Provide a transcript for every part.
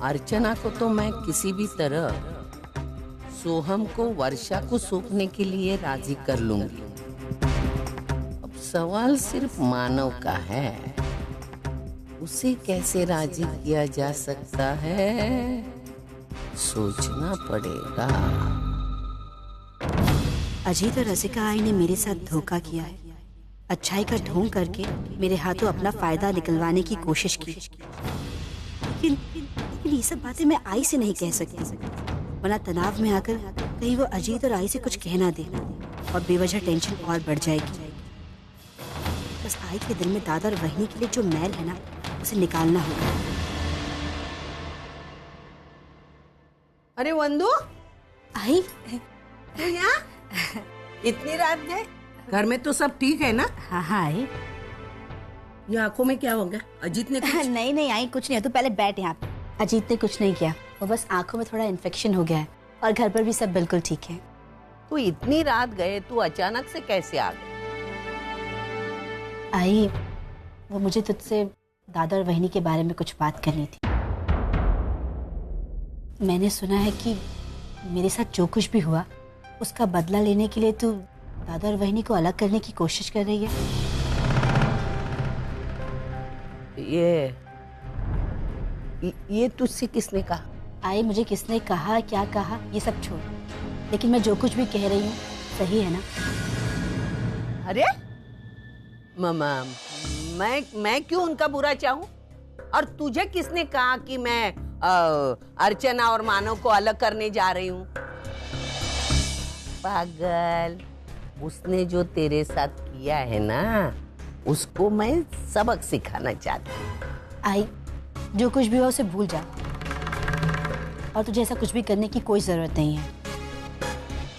अर्चना को तो मैं किसी भी तरह सोहम को वर्षा को सौंपने के लिए राजी कर लूंगी। अब सवाल सिर्फ मानव का है, उसे कैसे राजी किया जा सकता है, सोचना पड़ेगा। अजीत और रसिका आई ने मेरे साथ धोखा किया है, अच्छाई का ढोंग करके मेरे हाथों अपना फायदा निकलवाने की कोशिश की। लेकिन ये सब बातें मैं आई से नहीं कह सकती, वरना तनाव में आकर कहीं वो अजीत और आई से कुछ कहना दे और बेवजह टेंशन और बढ़ जाएगी। बस आई के दिल में दादा और वहिनी के लिए जो मैल है ना, उसे निकालना होगा। अरे वंदू, आई तू यहाँ इतनी रात गए? घर में तो सब ठीक है ना? हाँ हाँ आई। ये आंखों में क्या हो गया? अजीत ने कुछ... नहीं नहीं आई, कुछ नहीं, तू पहले बैठ यहाँ पे। अजीत ने कुछ नहीं किया, वो बस आंखों में थोड़ा इन्फेक्शन हो गया है और घर पर भी सब बिल्कुल ठीक है। तू इतनी रात गए, तू अचानक से कैसे आ गए? आई, वो मुझे तुझसे दादा और वहिनी के बारे में कुछ बात करनी थी। मैंने सुना है कि मेरे साथ जो कुछ भी हुआ उसका बदला लेने के लिए तू दादा और वहिनी को अलग करने की कोशिश कर रही है। ये तुझसे किसने कहा? आई, मुझे किसने कहा, क्या कहा, ये सब छोड़, लेकिन मैं जो कुछ भी कह रही हूँ सही है ना? अरे मामा, मैं क्यों उनका बुरा चाहूं? और तुझे किसने कहा कि मैं अर्चना और मानव को अलग करने जा रही हूँ? पागल, उसने जो तेरे साथ किया है ना, उसको मैं सबक सिखाना चाहती हूँ। आई, जो कुछ भी हुआ उसे भूल जा और तुझे ऐसा कुछ भी करने की कोई जरूरत नहीं है।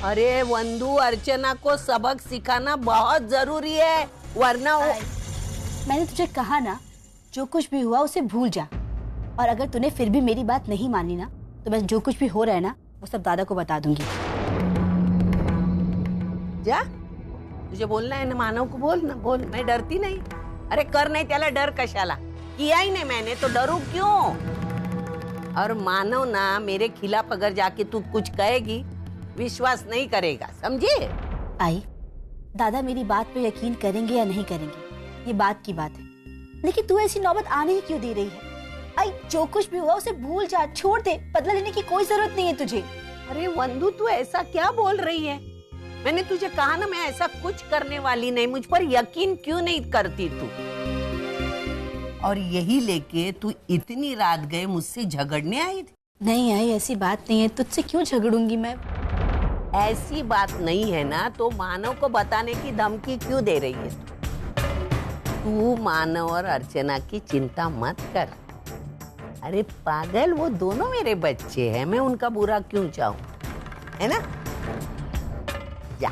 अरे वंदू, अर्चना को सबक सिखाना बहुत जरूरी है, वरना मैंने तुझे कहा ना, जो कुछ भी हुआ उसे भूल जा, और अगर तूने फिर भी मेरी बात नहीं मानी ना, तो मैं जो कुछ भी हो रहा है ना वो सब दादा को बता दूंगी। जा, तुझे बोलना है ना, मानव को बोल ना, बोल, मैं डरती नहीं। अरे कर नहीं त्याला डर कशाला, किया ही नहीं मैंने तो डरू क्यों? और मानव ना मेरे खिलाफ अगर जाके तू कुछ कहेगी, विश्वास नहीं करेगा, समझे? आई, दादा मेरी बात पे यकीन करेंगे या नहीं करेंगे ये बात की बात है, लेकिन तू ऐसी नौबत आने ही क्यों दे रही है? आई, जो कुछ भी हुआ उसे भूल जा, छोड़ दे, बदला लेने की कोई जरूरत नहीं है तुझे। अरे वंदू, तू ऐसा क्या बोल रही है? मैंने तुझे कहा ना, मैं ऐसा कुछ करने वाली नहीं, मुझ पर यकीन क्यों नहीं करती तू? और यही लेके तू इतनी रात गए मुझसे झगड़ने आई थी? नहीं आई, ऐसी बात नहीं है, तुझसे क्यों झगड़ूंगी मैं? ऐसी बात नहीं है ना, तो मानव को बताने की धमकी क्यों दे रही है? तू मानव और अर्चना की चिंता मत कर। अरे पागल, वो दोनों मेरे बच्चे हैं, मैं उनका बुरा क्यों चाहूं, है ना? जा,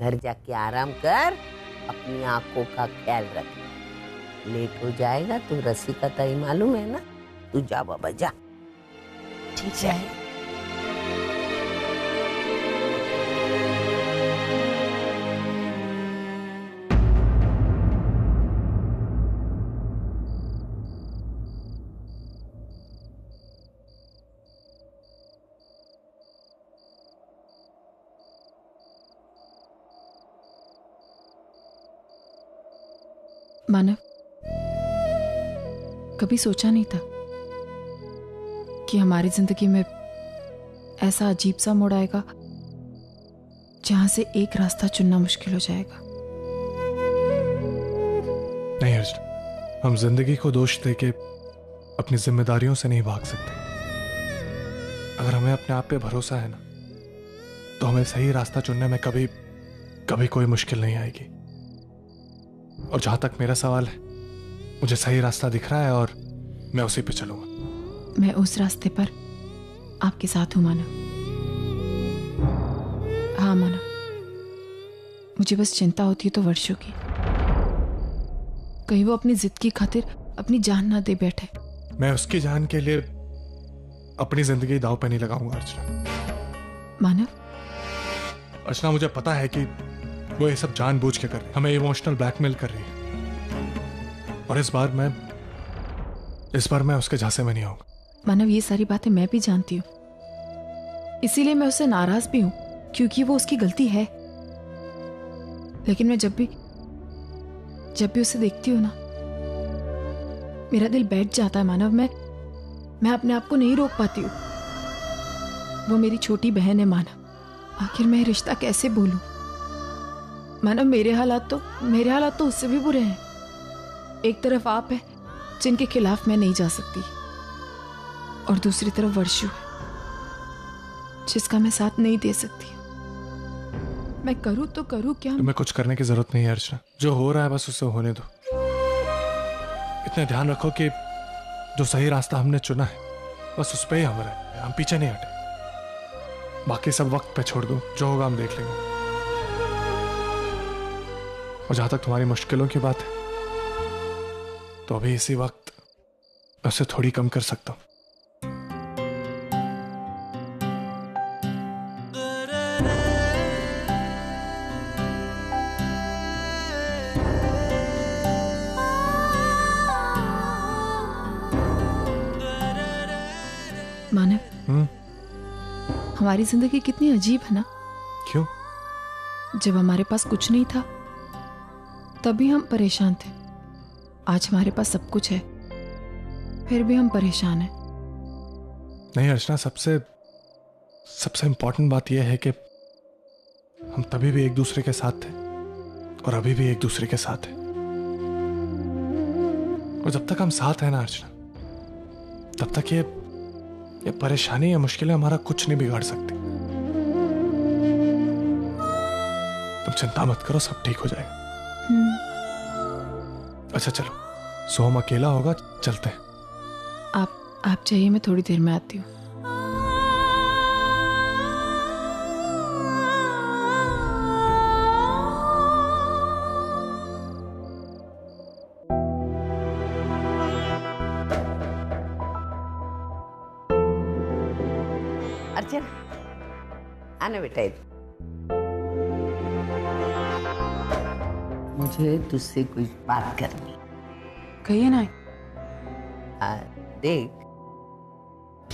घर जाके आराम कर, अपनी आंखों का ख्याल रख। लेट हो जाएगा तो रसिका ताई मालूम है ना, तू जा बाबा, जा। ठीक है। मानव, कभी सोचा नहीं था कि हमारी जिंदगी में ऐसा अजीब सा मोड़ आएगा जहां से एक रास्ता चुनना मुश्किल हो जाएगा। नहीं अर्जुन, हम जिंदगी को दोष देके अपनी जिम्मेदारियों से नहीं भाग सकते। अगर हमें अपने आप पे भरोसा है ना, तो हमें सही रास्ता चुनने में कभी कभी कोई मुश्किल नहीं आएगी। और जहां तक मेरा सवाल है, मुझे सही रास्ता दिख रहा है और मैं उसी पे चलूंगा। मैं उस रास्ते पर आपके साथ हूं मानव। हाँ मानव, मुझे बस चिंता होती है तो वर्षों की, कहीं वो अपनी जिद की खातिर अपनी जान ना दे बैठे। मैं उसकी जान के लिए अपनी जिंदगी दांव पे नहीं लगाऊंगा अर्चना। मानव, अर्चना, मुझे पता है कि वो ये सब जानबूझ के कर रही है, हमें इमोशनल ब्लैकमेल कर रही है, और इस बार मैं उसके झांसे में नहीं आऊंगा। मानव, ये सारी बातें मैं भी जानती हूँ, इसीलिए मैं उससे नाराज भी हूँ, क्योंकि वो उसकी गलती है। लेकिन मैं जब भी उसे देखती हूँ ना, मेरा दिल बैठ जाता है मानव। मैं अपने आप को नहीं रोक पाती हूँ। वो मेरी छोटी बहन है मानव, आखिर मैं रिश्ता कैसे भूलूं? मानव, मेरे हालात तो उससे भी बुरे हैं। एक तरफ आप है जिनके खिलाफ मैं नहीं जा सकती, और दूसरी तरफ वर्षु है जिसका मैं साथ नहीं दे सकती। मैं करूँ तो करूँ क्या? तुम्हें कुछ करने की जरूरत नहीं है अर्चना, जो हो रहा है बस उसे होने दो। इतना ध्यान रखो कि जो सही रास्ता हमने चुना है बस उस पे ही हम रहे, हम पीछे नहीं हटे। बाकी सब वक्त पे छोड़ दो, जो होगा हम देख लेंगे। और जहां तक तुम्हारी मुश्किलों की बात है, तो अभी इसी वक्त मैं उसे थोड़ी कम कर सकता हूं। मानव, हमारी जिंदगी कितनी अजीब है ना। क्यों? जब हमारे पास कुछ नहीं था तभी हम परेशान थे। आज हमारे पास सब कुछ है, फिर भी हम परेशान हैं। नहीं अर्चना, सबसे इंपॉर्टेंट बात यह है कि हम तभी भी एक दूसरे के साथ थे और अभी भी एक दूसरे के साथ हैं। और जब तक हम साथ हैं ना अर्चना, तब तक ये परेशानी या मुश्किलें हमारा कुछ नहीं बिगाड़ सकती। तुम चिंता मत करो, सब ठीक हो जाएगा। अच्छा चलो, सोहम अकेला होगा, चलते हैं। आप चाहिए, मैं थोड़ी देर में आती हूँ। अर्चना, आना बेटा इधर। मुझे तुझसे कुछ बात करनी। कहिए ना। देख,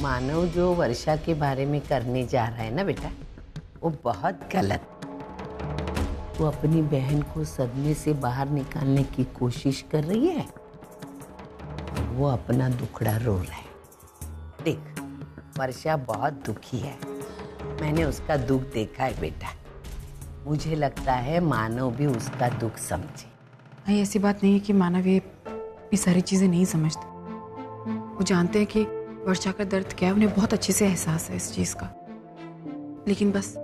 मानव जो वर्षा के बारे में करने जा रहा है ना बेटा, वो बहुत गलत। वो अपनी बहन को सदमे से बाहर निकालने की कोशिश कर रही है, वो अपना दुखड़ा रो रहा है। देख, वर्षा बहुत दुखी है, मैंने उसका दुख देखा है बेटा। मुझे लगता है मानव भी उसका दुख समझे। नहीं, ऐसी बात नहीं है कि मानव ये सारी चीजें नहीं समझते। वो जानते हैं कि वर्षा का दर्द क्या है, उन्हें बहुत अच्छे से एहसास है इस चीज का। लेकिन बस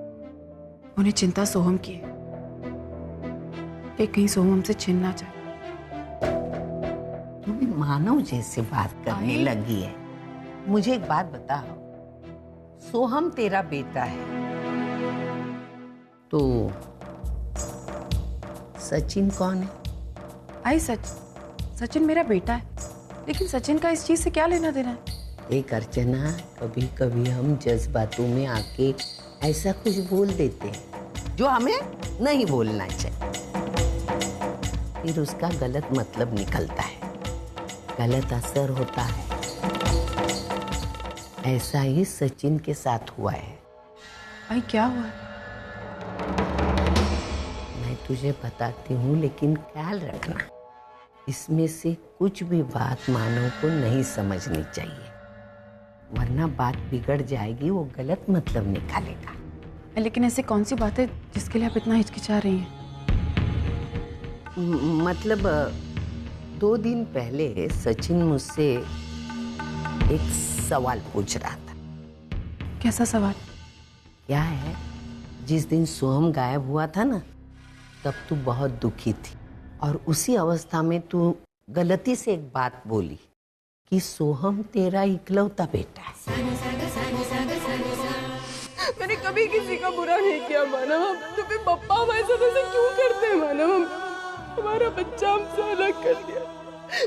उन्हें चिंता सोहम की है कि कहीं सोहम हमसे छिन ना जाए। तू भी मानव जैसे बात करने लगी है। मुझे एक बात बताओ, सोहम तेरा बेटा है तो सचिन कौन है? सचिन मेरा बेटा है, लेकिन सचिन का इस चीज से क्या लेना देना है? एक अर्चना, कभी कभी हम जज्बातों में आके ऐसा कुछ बोल देते हैं जो हमें नहीं बोलना चाहिए, फिर उसका गलत मतलब निकलता है, गलत असर होता है। ऐसा ही सचिन के साथ हुआ है। भाई क्या हुआ? मैं तुझे बताती हूँ, लेकिन ख्याल रखना, इसमें से कुछ भी बात मानव को नहीं समझनी चाहिए, वरना बात बिगड़ जाएगी, वो गलत मतलब निकालेगा। लेकिन ऐसे कौन सी बात है जिसके लिए आप इतना हिचकिचा रही हैं? मतलब 2 दिन पहले सचिन मुझसे एक सवाल पूछ रहा था। कैसा सवाल? क्या है, जिस दिन सोहम गायब हुआ था ना, तब तू बहुत दुखी थी और उसी अवस्था में तू गलती से एक बात बोली कि सोहम तेरा इकलौता बेटा है। मैंने कभी किसी का बुरा नहीं किया मानव, तो फिर पप्पा हमारे साथ ऐसे क्यों करते हैं मानव? हमारा बच्चा हमसे अलग कर दिया,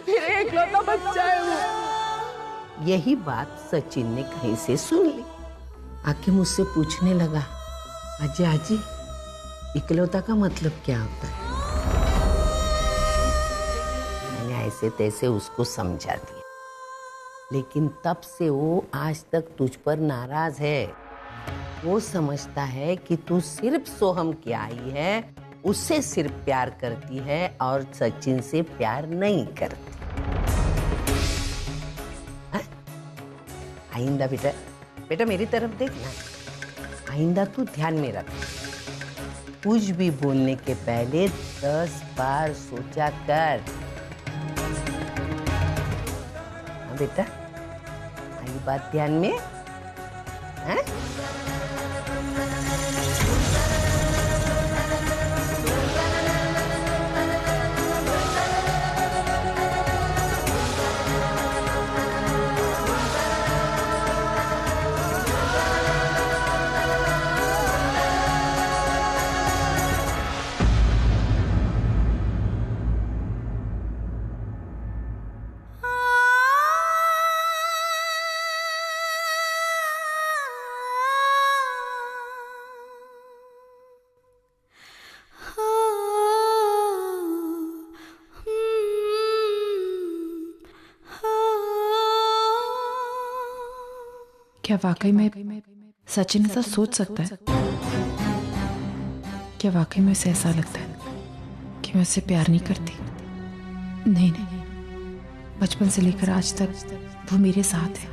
मेरा इकलौता बच्चा है वो। यही बात सचिन ने कहीं से सुन ली, आके मुझसे पूछने लगा, अजय जी, इकलौता का मतलब क्या होता है? मैंने ऐसे तैसे उसको समझा दिया। लेकिन तब से वो आज तक तुझ पर नाराज है। वो समझता है कि तू सिर्फ सोहम की आई है, उससे सिर्फ प्यार करती है और सचिन से प्यार नहीं करती। हाँ? आइंदा बेटा, बेटा मेरी तरफ देखना, आइंदा तू ध्यान में रख, कुछ भी बोलने के पहले 10 बार सोचा कर। हाँ बेटा, आई बात ध्यान में? हाँ? क्या वाकई में सचिन ऐसा सोच सकता है? क्या वाकई में उसे ऐसा लगता है कि मैं उससे प्यार नहीं करती? नहीं नहीं, बचपन से लेकर आज तक वो मेरे साथ है।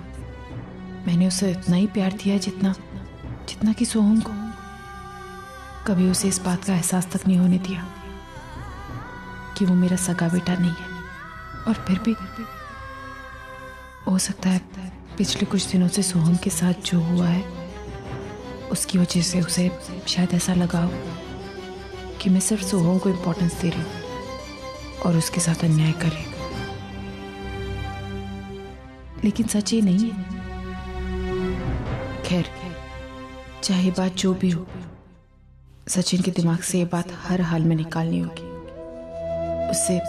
मैंने उसे इतना ही प्यार दिया जितना जितना कि सोहम को। कभी उसे इस बात का एहसास तक नहीं होने दिया कि वो मेरा सगा बेटा नहीं है। और फिर भी हो सकता है पिछले कुछ दिनों से सोहम के साथ जो हुआ है उसकी वजह से उसे शायद ऐसा लगा हो कि मैं सिर्फ सोहम को इम्पोर्टेंस दे रही हूँ और उसके साथ अन्याय कर रही हूँ। लेकिन सच ये नहीं है। खैर, चाहे बात जो भी हो, सचिन के दिमाग से ये बात हर हाल में निकालनी होगी। उससे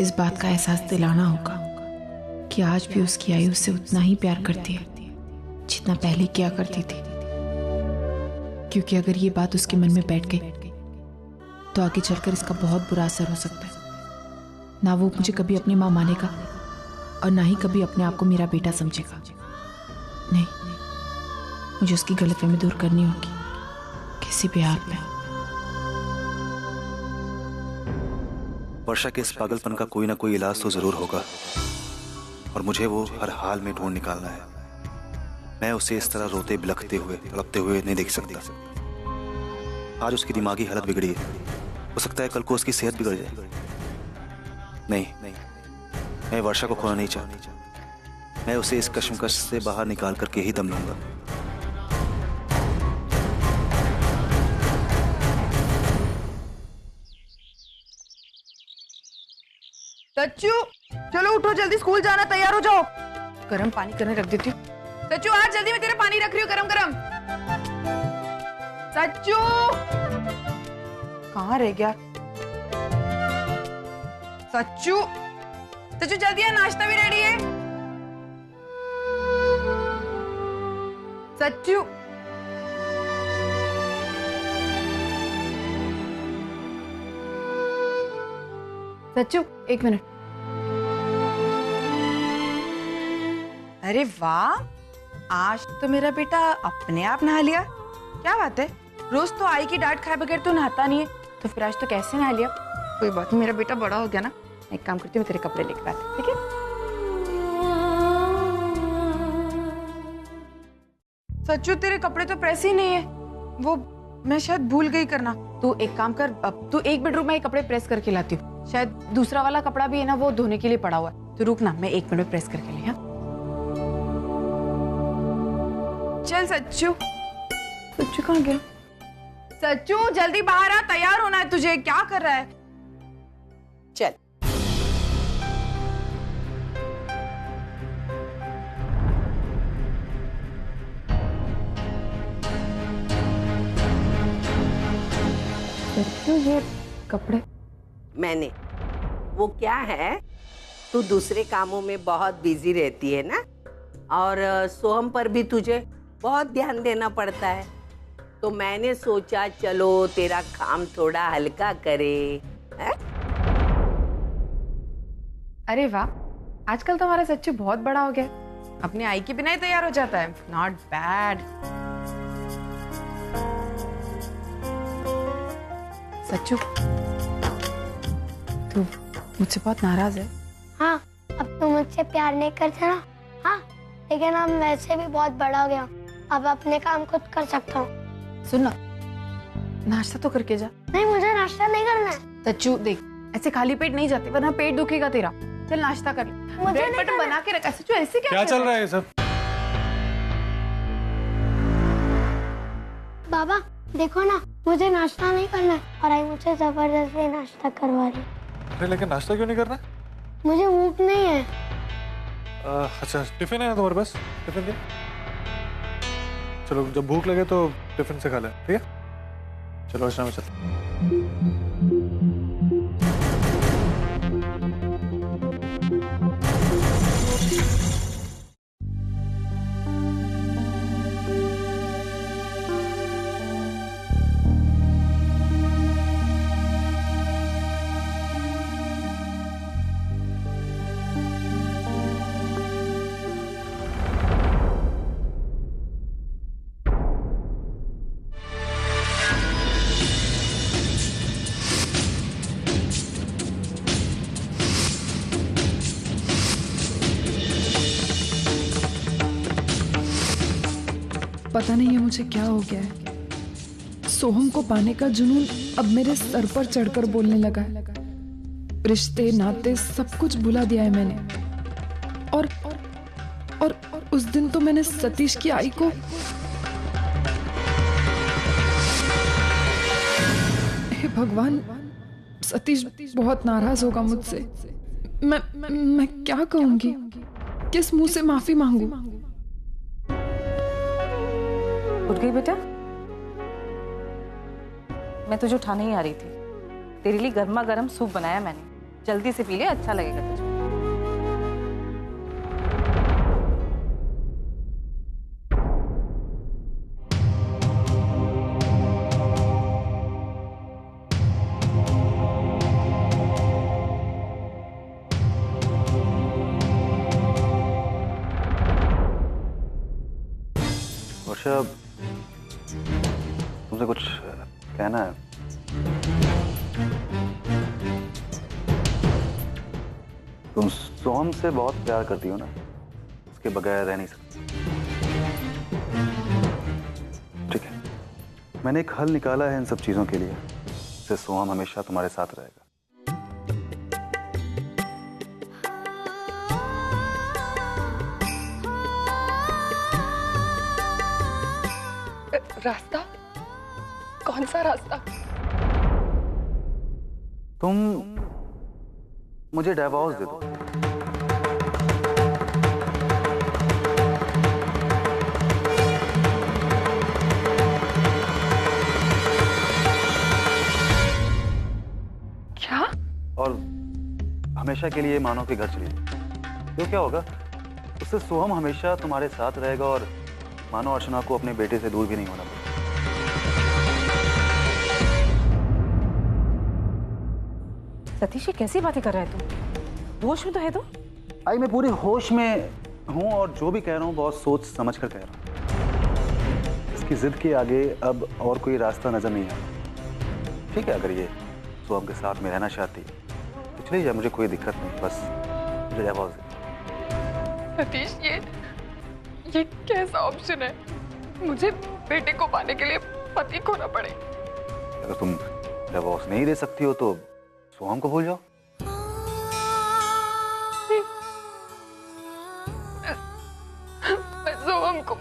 इस बात का एहसास दिलाना होगा कि आज भी उसकी आई उससे उतना ही प्यार करती है जितना पहले किया करती थी। क्योंकि अगर ये बात उसके मन में बैठ गई तो आगे चलकर इसका बहुत बुरा असर हो सकता है। ना वो मुझे कभी अपनी माँ मानेगा और ना ही कभी अपने आप को मेरा बेटा समझेगा। नहीं, मुझे उसकी गलतफहमी दूर करनी होगी किसी भी हाल में। वर्षा के इस पागलपन का कोई ना कोई इलाज तो जरूर होगा और मुझे वो हर हाल में ढूंढ निकालना है। मैं उसे इस तरह रोते बिलखते हुए तड़पते हुए नहीं देख सकता। आज उसकी दिमागी हालत बिगड़ी है, हो सकता है कल को उसकी सेहत बिगड़ जाए। नहीं, मैं वर्षा को खोना नहीं चाहता। मैं उसे इस कश्मकश से बाहर निकाल करके ही दम लूंगा। सच्चू, चलो उठो, जल्दी स्कूल जाना, तैयार हो जाओ। गरम पानी करने रख देती हूँ। सच्चू आज जल्दी, मैं तेरा पानी रख रही हूँ गरम गरम। सच्चू कहाँ रह गया? सच्चू, सच्चू जल्दी आ, नाश्ता भी रेडी है। सच्चू, सच्चू एक मिनट। अरे वाह, आज तो मेरा बेटा अपने आप नहा लिया। क्या बात है, रोज तो आई की डांट खाए बगैर तो नहाता नहीं है, तो फिर आज तो कैसे नहा लिया? कोई बात नहीं, मेरा बेटा बड़ा हो गया ना। एक काम करती हूँ, मैं तेरे कपड़े लेकर आती हूँ, ठीक है? सच्चू तेरे कपड़े तो प्रेस ही नहीं है, वो मैं शायद भूल गई करना। तू एक काम कर, अब तू एक बेडरूम में कपड़े प्रेस करके लाती हूँ। शायद दूसरा वाला कपड़ा भी है ना, वो धोने के लिए पड़ा हुआ है। तो रुक ना, मैं 1 मिनट में प्रेस करके ले। हाँ चल सच्चू। सच्चू कहाँ गया? सच्चू जल्दी बाहर आ, तैयार होना है तुझे। क्या कर रहा है? चल। सच्चू ये कपड़े मैंने, वो क्या है, तू दूसरे कामों में बहुत बिजी रहती है ना, और सोहम पर भी तुझे बहुत ध्यान देना पड़ता है, तो मैंने सोचा चलो तेरा काम थोड़ा हल्का करे। है? अरे वाह, आजकल तो हमारा सच्चू बहुत बड़ा हो गया। अपने आई के बिना ही तैयार हो जाता है। Not bad. सच्चू, तू मुझसे बहुत नाराज है? हाँ, अब तो मुझसे प्यार नहीं करते ना। हाँ, लेकिन अब वैसे भी बहुत बड़ा हो गया, अब अपने काम खुद कर सकता हूँ। सुन ना, नाश्ता तो करके जा। नहीं, मुझे नाश्ता नहीं करना है। सच्चू देख, ऐसे खाली पेट नहीं जाते वरना पेट दुखेगा तेरा। चल नाश्ता कर ले। मुझे ब्रेड नहीं बटर बना के रखा। सच्चू ऐसे क्या चल रहा है ये सब? बाबा देखो ना, मुझे नाश्ता नहीं करना है और आई मुझे जबरदस्ती नाश्ता करवा रही। अरे लेकिन नाश्ता क्यों नहीं करना? मुझे भूख नहीं है। अच्छा, टिफिन है ना तुम्हारे पास? टिफिन दे। चलो, जब भूख लगे तो टिफिन से खा ले, ठीक है? चलो अर्चना में चल। पता नहीं है मुझे क्या हो गया है। सोहम को पाने का जुनून अब मेरे सर पर चढ़कर बोलने लगा है। रिश्ते नाते सब कुछ भुला दिया है मैंने। और उस दिन तो मैंने सतीश की आई को हे भगवान, सतीश बहुत नाराज होगा मुझसे। मैं क्या कहूंगी? किस मुंह से माफी मांगू? उठ गई बेटा? मैं तुझे उठाने ही आ रही थी। तेरे लिए गर्मा गर्म सूप बनाया मैंने, जल्दी से पी ले, अच्छा लगेगा तुझे। वर्षा, तुमसे कुछ कहना है। तुम सोहम से बहुत प्यार करती हो ना, उसके बगैर रह नहीं सकती। ठीक है, मैंने एक हल निकाला है इन सब चीजों के लिए। इससे सोहम हमेशा तुम्हारे साथ रहेगा। रास्ता? कौन सा रास्ता? तुम मुझे डिवोर्स दे दो। क्या? और हमेशा के लिए मानो के घर चली जाओ। तो क्या होगा? उससे सोहम हमेशा तुम्हारे साथ रहेगा और मानो अर्चना को अपने बेटे से दूर भी नहीं होना पड़ेगा। सतीश, ये कैसी बातें कर रहा है तू? होश में तो है तू? आई, मैं पूरे होश में हूँ और जो भी कह रहा हूँ बहुत सोच समझ कर कह रहा हूँ। इसकी जिद के आगे अब और कोई रास्ता नजर नहीं आता। ठीक है, अगर ये सोहम के साथ में रहना चाहती है तो चलिए जाए, मुझे कोई दिक्कत नहीं। बस मुझे डिवोर्स दे। सतीश, ये कैसा ऑप्शन है? मुझे बेटे को पाने के लिए पति खोना पड़े। अगर तुम डिवोर्स नहीं दे सकती हो तो सोहम को भूल जाओ। सोहम को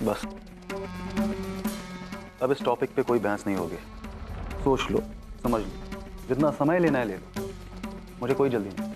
बस अब इस टॉपिक पे कोई बहस नहीं होगी। सोच लो, समझ लो, जितना समय लेना है ले लो, मुझे कोई जल्दी नहीं।